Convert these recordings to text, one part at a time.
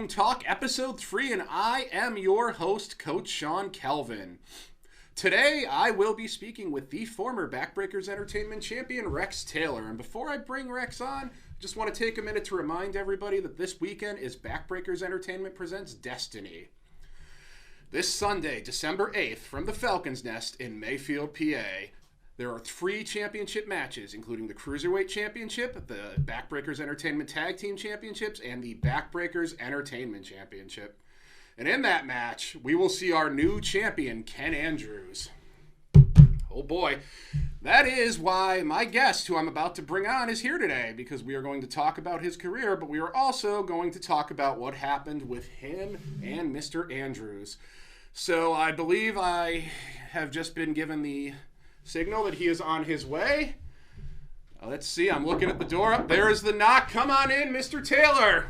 Wrestling Talk, Episode 3, and I am your host, Coach Shawn Calvin. Today, I will be speaking with the former Backbreakers Entertainment champion, Rex Taylor. And before I bring Rex on, just want to take a minute to remind everybody that this weekend is Backbreakers Entertainment Presents Destiny. This Sunday, December 8th, from the Falcon's Nest in Mayfield, PA, there are 3 championship matches, including the Cruiserweight Championship, the Backbreakers Entertainment Tag Team Championships, and the Backbreakers Entertainment Championship. And in that match, we will see our new champion, Ken Andrews. Oh boy. That is why my guest, who I'm about to bring on, is here today, because we are going to talk about his career, but we are also going to talk about what happened with him and Mr. Andrews. So I believe I have just been given the signal that he is on his way. Let's see, I'm looking at the door. There is the knock. Come on in, Mr. Taylor.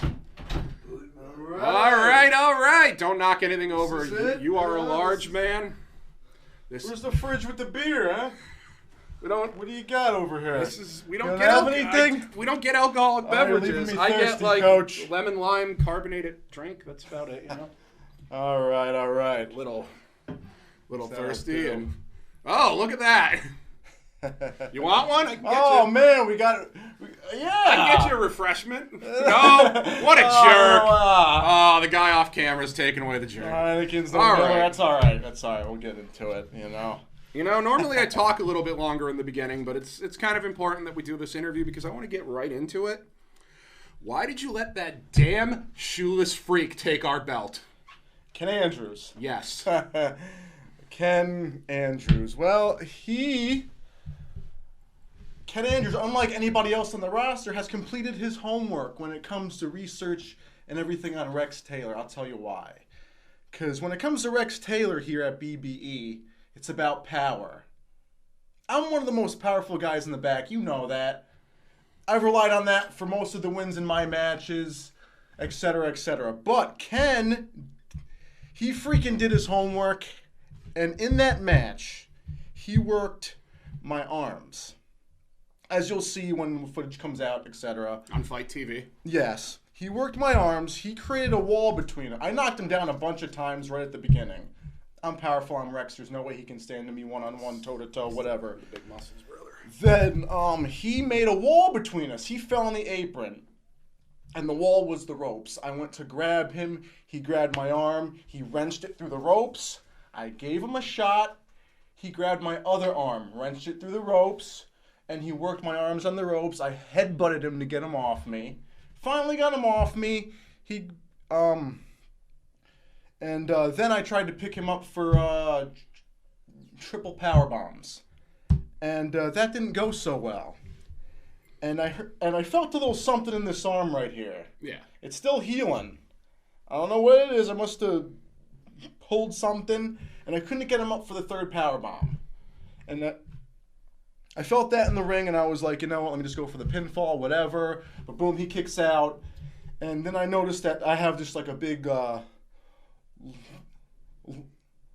All right. Don't knock anything over. You are a large man. Where's the fridge with the beer, huh? What do you got over here? We don't get alcoholic beverages. I get like Coach. Lemon lime carbonated drink. That's about it, you know. All right. Little thirsty and look at that. You want one? I can get you. Man, we got it. Yeah. I can get you a refreshment. No, what a jerk. The guy off camera is taking away the jerk. That's all right. We'll get into it, You know, normally I talk a little bit longer in the beginning, but it's kind of important that we do this interview because I want to get right into it. Why did you let that damn shoeless freak take our belt? Ken Andrews. Yes. Ken Andrews. Well, Ken Andrews, unlike anybody else on the roster, has completed his homework when it comes to research and everything on Rex Taylor. I'll tell you why. Because when it comes to Rex Taylor here at BBE, it's about power. I'm one of the most powerful guys in the back. You know that. I've relied on that for most of the wins in my matches, etc., etc. But Ken, he freaking did his homework. And in that match, he worked my arms. As you'll see when the footage comes out, etc. On Fight TV. Yes. He worked my arms. He created a wall between it. I knocked him down a bunch of times right at the beginning. I'm powerful. I'm Rex. There's no way he can stand to me one-on-one, toe-to-toe, whatever. The big muscles, brother. Then he made a wall between us. He fell on the apron. And the wall was the ropes. I went to grab him. He grabbed my arm. He wrenched it through the ropes. I gave him a shot. He grabbed my other arm, wrenched it through the ropes, and he worked my arms on the ropes. I headbutted him to get him off me. Finally got him off me. Then I tried to pick him up for triple power bombs, and that didn't go so well. And I felt a little something in this arm right here. Yeah, it's still healing. I don't know what it is. I must have pulled something, and I couldn't get him up for the third power bomb. And I felt that in the ring, and I was like, you know what, let me just go for the pinfall, whatever. But boom, he kicks out. And then I noticed that I have just like a big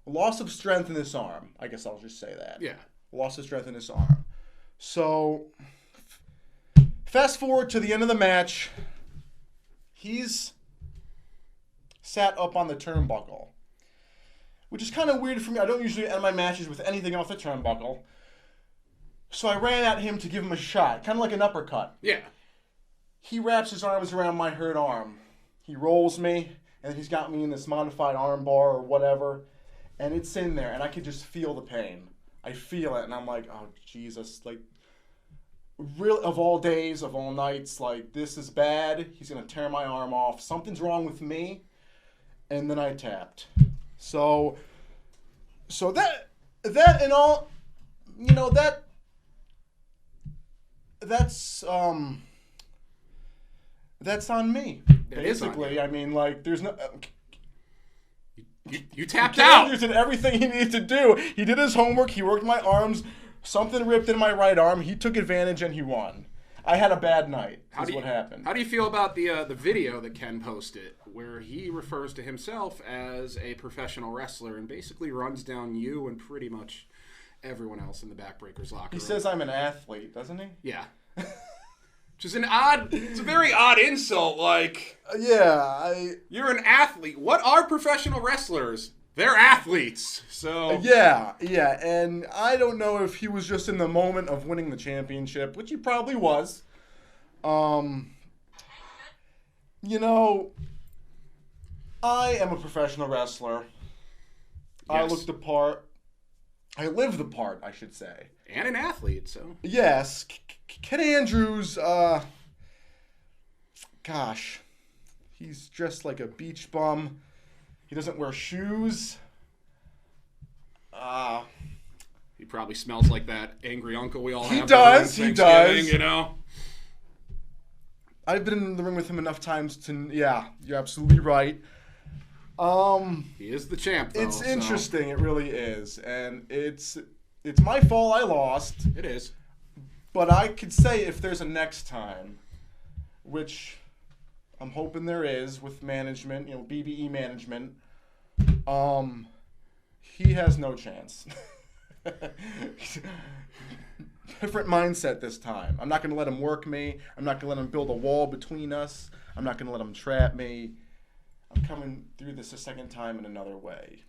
loss of strength in this arm. I guess I'll just say that. Yeah. Loss of strength in this arm. So, fast forward to the end of the match. He's sat up on the turnbuckle, which is kind of weird for me. I don't usually end my matches with anything off the turnbuckle. So I ran at him to give him a shot, kind of like an uppercut. Yeah. He wraps his arms around my hurt arm. He rolls me, and he's got me in this modified arm bar or whatever, and it's in there, and I could just feel the pain. I feel it, and I'm like, oh, Jesus. Like, really, of all days, of all nights, like, this is bad. He's going to tear my arm off. Something's wrong with me. And then I tapped. So that and all, you know, that's on me. Basically, I mean, like, there's no. You tapped out. He did everything he needed to do. He did his homework. He worked my arms. Something ripped in my right arm. He took advantage and he won. I had a bad night. What happened. How do you feel about the video that Ken posted, where he refers to himself as a professional wrestler and basically runs down you and pretty much everyone else in the Backbreakers locker room? He says I'm an athlete, doesn't he? Yeah. Which is it's a very odd insult. Like, you're an athlete. What are professional wrestlers? They're athletes. So yeah, and I don't know if he was just in the moment of winning the championship, which he probably was. You know, I am a professional wrestler. Yes. I look the part. I live the part, I should say. And an athlete, so. Yes. Ken Andrews, gosh, he's dressed like a beach bum. He doesn't wear shoes. He probably smells like that angry uncle we all have. He does. You know. I've been in the ring with him enough times to, yeah, you're absolutely right. He is the champ, though. It's interesting. It really is. And it's my fault I lost. It is. But I could say if there's a next time, which I'm hoping there is with management, BBE management, he has no chance. Different mindset this time. I'm not going to let him work me. I'm not going to let him build a wall between us. I'm not going to let him trap me. I'm coming through this a second time in another way.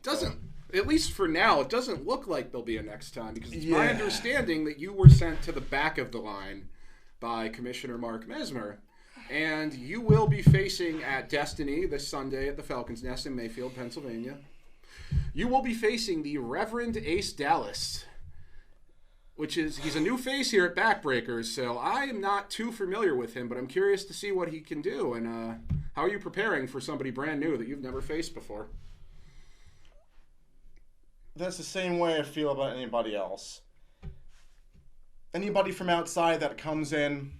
At least for now, it doesn't look like there'll be a next time, because it's my understanding that you were sent to the back of the line by Commissioner Mark Mesmer, and you will be facing at Destiny this Sunday at the Falcons Nest in Mayfield, Pennsylvania. You will be facing the Reverend Ace Dallas, he's a new face here at Backbreakers, so I am not too familiar with him, but I'm curious to see what he can do. And how are you preparing for somebody brand new that you've never faced before? That's the same way I feel about anybody else. Anybody from outside that comes in,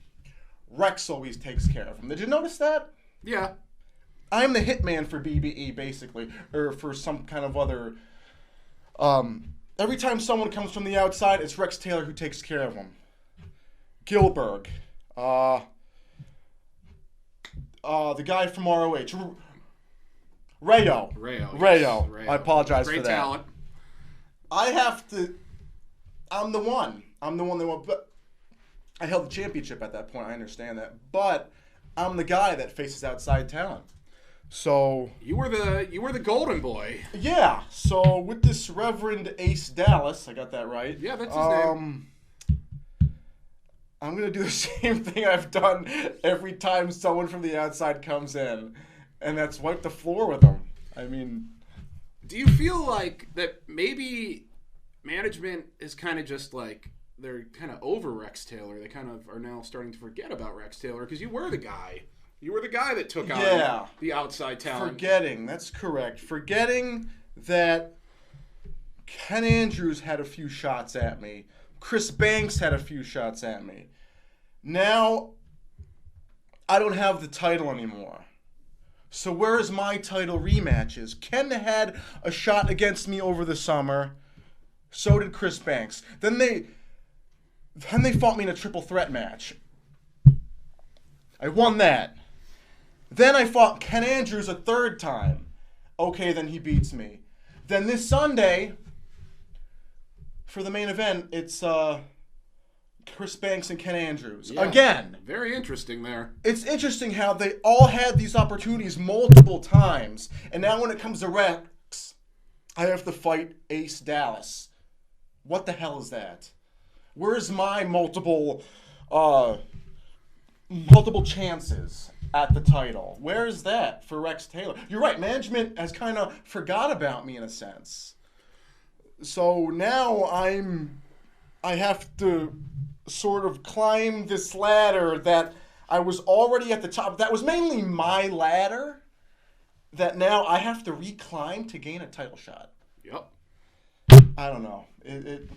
Rex always takes care of them. Did you notice that? Yeah. I'm the hitman for BBE, basically, or for some kind of other... Every time someone comes from the outside, it's Rex Taylor who takes care of them. Gilbert. The guy from ROH. Rayo. I apologize for that. Great talent. I'm the one that won. But I held the championship at that point. I understand that. But I'm the guy that faces outside talent. So you were the golden boy. Yeah. So with this Reverend Ace Dallas, I got that right. Yeah, that's his name. I'm gonna do the same thing I've done every time someone from the outside comes in, and that's wipe the floor with them. I mean, do you feel like that maybe management is kind of just like they're kind of over Rex Taylor? They kind of are now starting to forget about Rex Taylor, because you were the guy. You were the guy that took on the outside talent. That's correct. Forgetting that Ken Andrews had a few shots at me. Chris Banks had a few shots at me. Now, I don't have the title anymore. So where's my title rematches? Ken had a shot against me over the summer. So did Chris Banks. Then they fought me in a triple threat match. I won that. Then I fought Ken Andrews a third time. Okay, then he beats me. Then this Sunday, for the main event, it's Chris Banks and Ken Andrews. Yeah, again. Very interesting there. It's interesting how they all had these opportunities multiple times. And now when it comes to Rex, I have to fight Ace Dallas. What the hell is that? Where's my multiple chances at the title? Where is that for Rex Taylor? You're right, management has kind of forgot about me in a sense. So now I have to sort of climb this ladder that I was already at the top. That was mainly my ladder that now I have to reclimb to gain a title shot. Yep. I don't know. The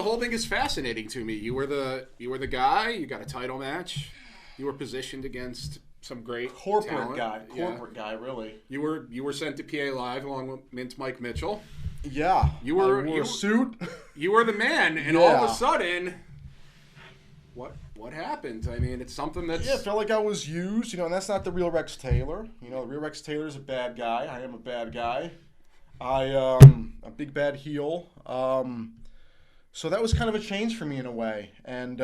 whole thing is fascinating to me. You were the guy. You got a title match. You were positioned against some great corporate talent. guy, really. You were sent to PA Live along with Mint Mike Mitchell. Yeah. You wore a suit. You were the man, and all of a sudden, what happened? I mean, it's something that's... Yeah, I felt like I was used, and that's not the real Rex Taylor. The real Rex Taylor is a bad guy. I am a bad guy. A big bad heel. So that was kind of a change for me in a way. And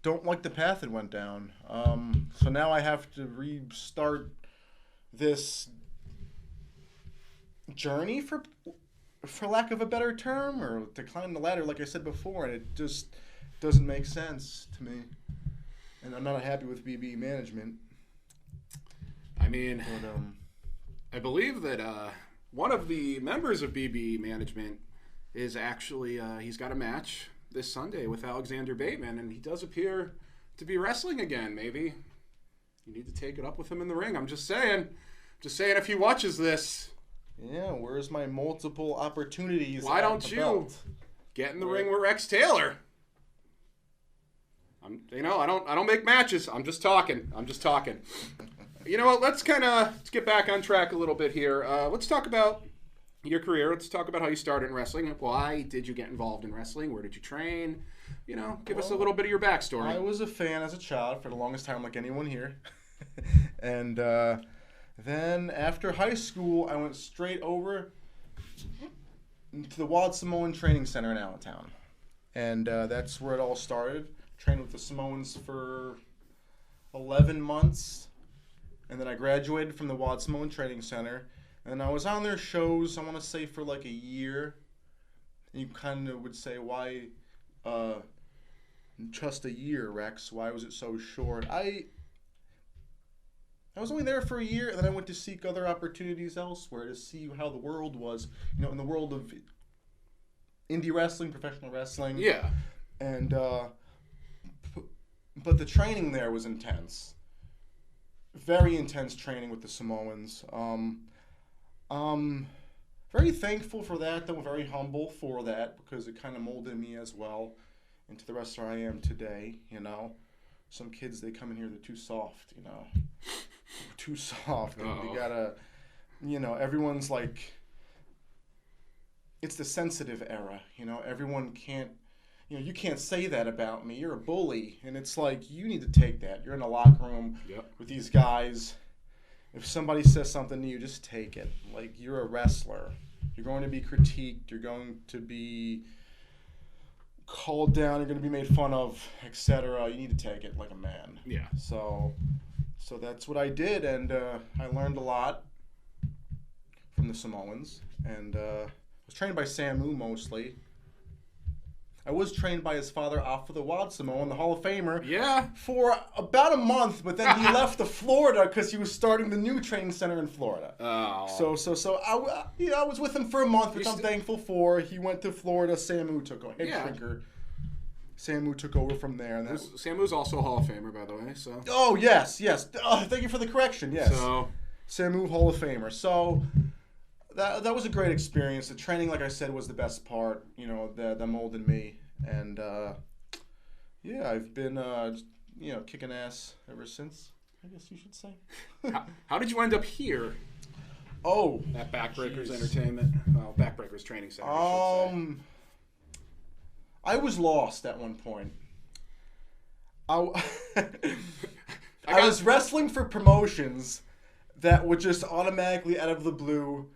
don't like the path it went down. So now I have to restart this journey, for lack of a better term, or to climb the ladder, like I said before, and it just doesn't make sense to me. And I'm not happy with BBE management. I mean, I believe that one of the members of BBE management is actually, he's got a match this Sunday with Alexander Bateman, and he does appear to be wrestling again. Maybe you need to take it up with him in the ring. I'm just saying. If he watches this. Yeah, where's my multiple opportunities? Why don't you get in the ring with Rex Taylor? I don't make matches. I'm just talking. You know what? Let's get back on track a little bit here. Let's talk about your career. Let's talk about how you started in wrestling. Why did you get involved in wrestling? Where did you train? Give us a little bit of your backstory. I was a fan as a child for the longest time, like anyone here. And then after high school, I went straight over to the Wad Samoan Training Center in Allentown. And that's where it all started. Trained with the Samoans for 11 months. And then I graduated from the Wad Samoan Training Center. And I was on their shows, I want to say, for like a year. And you kind of would say, why just a year, Rex? Why was it so short? I was only there for a year, and then I went to seek other opportunities elsewhere to see how the world was, in the world of indie wrestling, professional wrestling. Yeah. And, but the training there was intense. Very intense training with the Samoans. Very thankful for that, though very humble for that, because it kind of molded me as well into the wrestler I am today, Some kids, they come in here, they're too soft, Too soft. They gotta, everyone's like, it's the sensitive era, everyone can't, you can't say that about me. You're a bully. And it's like, you need to take that. You're in a locker room with these guys. If somebody says something to you, just take it. Like, you're a wrestler. You're going to be critiqued. You're going to be called down. You're going to be made fun of, etc. You need to take it like a man. Yeah. So that's what I did, and I learned a lot from the Samoans. And I was trained by Samu mostly. I was trained by his father, Alpha the Wad Samoan, the Hall of Famer, for about a month, but then he left to Florida because he was starting the new training center in Florida. Oh. So I was with him for a month, which I'm thankful for. He went to Florida. Samu took over. Head shrinker. Samu took over from there. And Samu's also a Hall of Famer, by the way. So. Oh, yes. Thank you for the correction. Yes. Samu, Hall of Famer. So that was a great experience. The training, like I said, was the best part, that molded me. And, I've been, kicking ass ever since, I guess you should say. How did you end up here? Oh. At Backbreakers Entertainment. Well, Backbreakers Training Center, I should say. I was lost at one point. I was wrestling for promotions that would just automatically, out of the blue,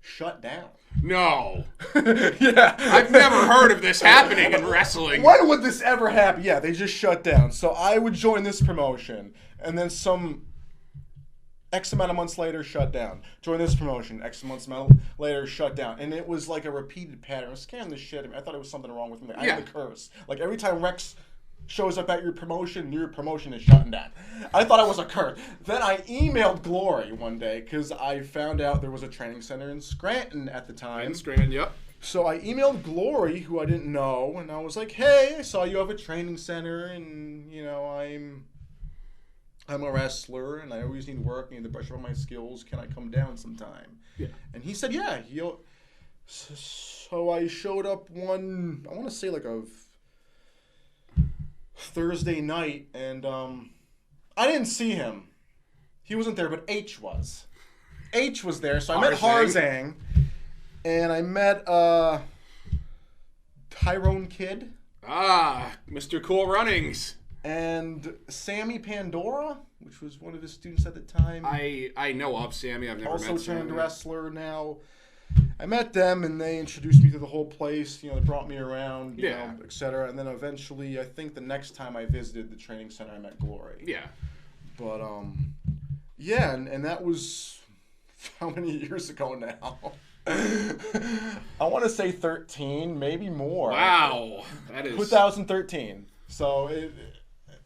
shut down. No. Yeah. I've never heard of this happening in wrestling. When would this ever happen? Yeah, they just shut down. So I would join this promotion, and then some X amount of months later, shut down. Join this promotion, X months later, shut down. And it was like a repeated pattern. It was scaring the shit out of me. I thought it was something wrong with me. I had the curse. Like, every time Rex shows up at your promotion is shutting down. I thought it was a curse. Then I emailed Glory one day because I found out there was a training center in Scranton at the time. In Scranton, yep. So I emailed Glory, who I didn't know, and I was like, hey, I saw you have a training center, and, I'm a wrestler, and I always need work, I need to brush up on my skills. Can I come down sometime? Yeah. And he said, yeah. So I showed up one, I want to say like a Thursday night, and I didn't see him. He wasn't there, but H was. H was there, so I met Harzang, and I met Tyrone Kidd. Mr. Cool Runnings. And Sammy Pandora, which was one of his students at the time. I know of Sammy. I've never met Sammy. Also turned wrestler now. I met them, and they introduced me to the whole place. They brought me around, you know, etc. And then eventually, I think the next time I visited the training center, I met Glory. Yeah. But, yeah, and that was how many years ago now? I want to say 13, maybe more. Wow. That is 2013. So,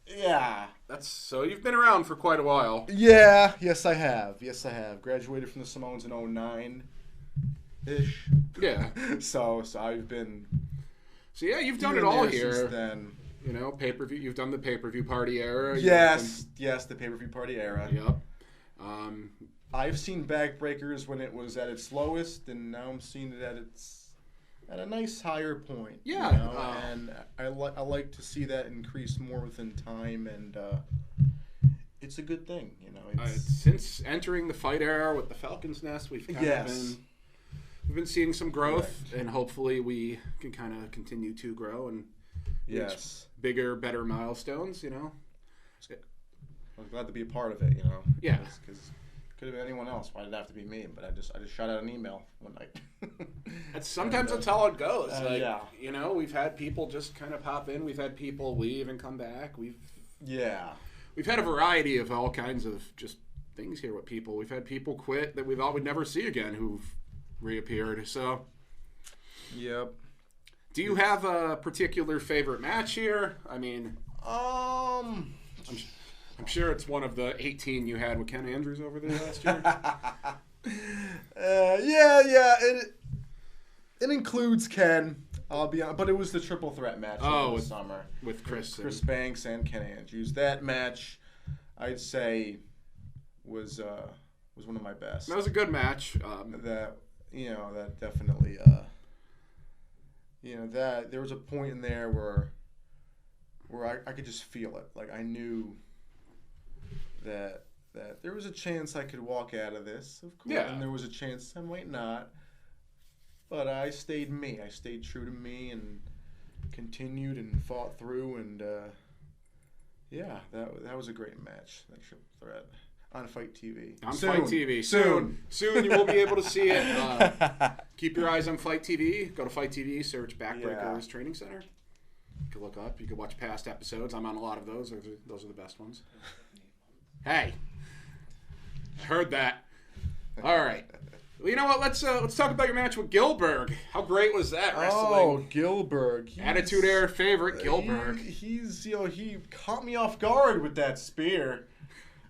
yeah. So you've been around for quite a while. Yeah, yes I have. Graduated from the Simones in 2009-ish. Yeah. So I've been... So yeah, you've done it all here. Since then. Pay-per-view. You've done the pay-per-view party era. Yes, the pay-per-view party era. Yep. I've seen backbreakers when it was at its lowest, and now I'm seeing it at a nice higher point. Yeah. And I like to see that increase more within time, and it's a good thing, Since entering the fight era with the Falcon's Nest, we've been seeing some growth, and hopefully we can kind of continue to grow and reach bigger, better milestones. I was glad to be a part of it. Yeah. Because could have been anyone else. Why did it have to be me? But I just shot out an email one night. Sometimes that's how it goes. We've had people just kind of pop in. We've had people leave and come back. We've had a variety of all kinds of just things here with people. We've had people quit that we thought we'd never see again who've reappeared. So, yep. Do you have a particular favorite match here? I mean, I'm sure it's one of the 18 you had with Ken Andrews over there last year. It includes Ken. I'll be honest, but it was the triple threat match over the summer with Chris Banks and Ken Andrews. That match, I'd say, was one of my best. That was a good match. That definitely, that there was a point in there where I could just feel it. Like I knew that there was a chance I could walk out of this, of course, and there was a chance I might not. But I stayed me. I stayed true to me and continued and fought through, and that was a great match. That triple threat on Fight TV. Fight TV. Soon you will be able to see it. Keep your eyes on Fight TV. Go to Fight TV, search Backbreakers Training Center. You can look up. You can watch past episodes. I'm on a lot of those. Those are the best ones. Hey, I heard that. All right. Well, you know what? Let's talk about your match with Gilbert. How great was that wrestling? Oh, Gilbert. Attitude Era favorite, Gilbert. He caught me off guard with that spear.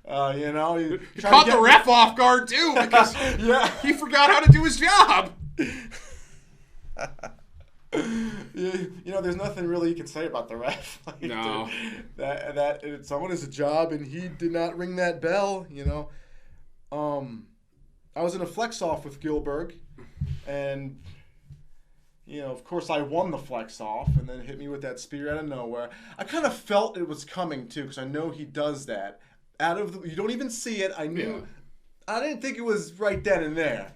He caught the ref off guard too because he forgot how to do his job. There's nothing really you can say about the ref. No. Someone has a job, and he did not ring that bell. I was in a flex off with Gilbert, and of course I won the flex off, and then hit me with that spear out of nowhere. I kind of felt it was coming too, because I know he does that. You don't even see it. I knew. Yeah. I didn't think it was right then and there,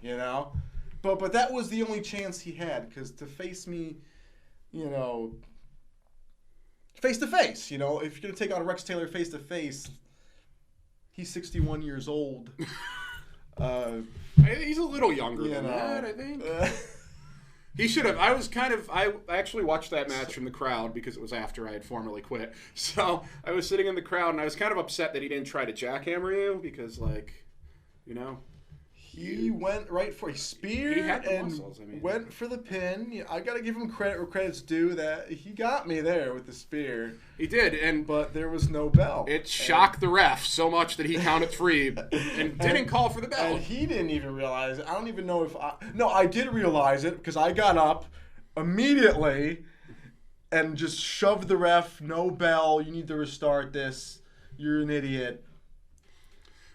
But that was the only chance he had, because to face me, face to face, if you're gonna take on Rex Taylor face to face, he's 61 years old. He's a little younger than that, I think. He should have. I actually watched that match from the crowd because it was after I had formally quit. So I was sitting in the crowd, and I was kind of upset that he didn't try to jackhammer you because, he went right for a spear. He had the muscles. Went for the pin. I got to give him credit where credit's due that he got me there with the spear. He did, but there was no bell. It shocked the ref so much that he counted 3 and didn't call for the bell. And he didn't even realize it. I don't even know if I did realize it because I got up immediately and just shoved the ref. No bell. You need to restart this. You're an idiot.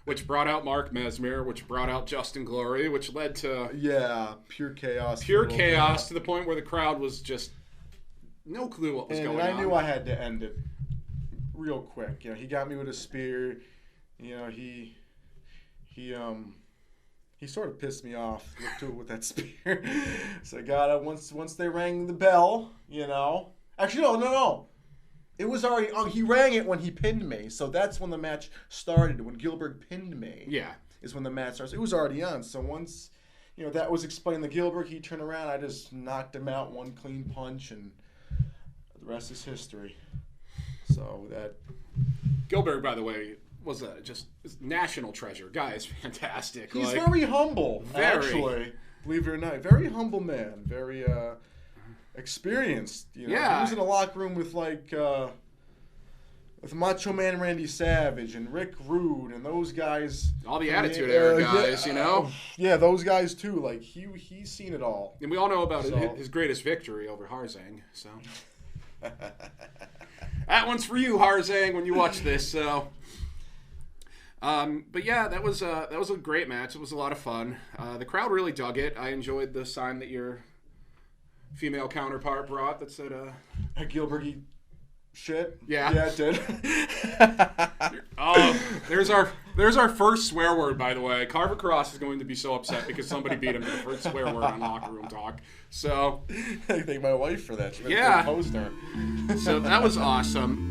Which brought out Mark Mesmer, which brought out Justin Glory, which led to... Yeah, pure chaos. Pure chaos to the point where the crowd was just no clue what was going on. And I knew I had to end it real quick. He got me with a spear. He sort of pissed me off with that spear. So I got it once they rang the bell, Actually, no. It was already. He rang it when he pinned me, so that's when the match started. When Gilbert pinned me, is when the match starts. It was already on. So once that was explained to Gilbert. He turned around. I just knocked him out, one clean punch, and the rest is history. So that Gilbert, by the way, was just national treasure. Guy is fantastic. He's very humble, actually. Believe it or not, very humble man. Very experienced. Yeah. He was in a locker room with with Macho Man Randy Savage and Rick Rude and those guys. All the Attitude Era guys, Yeah, those guys too. Like he's seen it all. And we all know about his greatest victory over Harzang. So that one's for you, Harzang, when you watch this. So, but yeah, that was a great match. It was a lot of fun. The crowd really dug it. I enjoyed the sign that your female counterpart brought that said Gilbert shit. Yeah, it did. There's our first swear word, by the way. Carver Cross is going to be so upset because somebody beat him to the first swear word on Locker Room Talk. So I thank my wife for that. She yeah, post her. So that was awesome.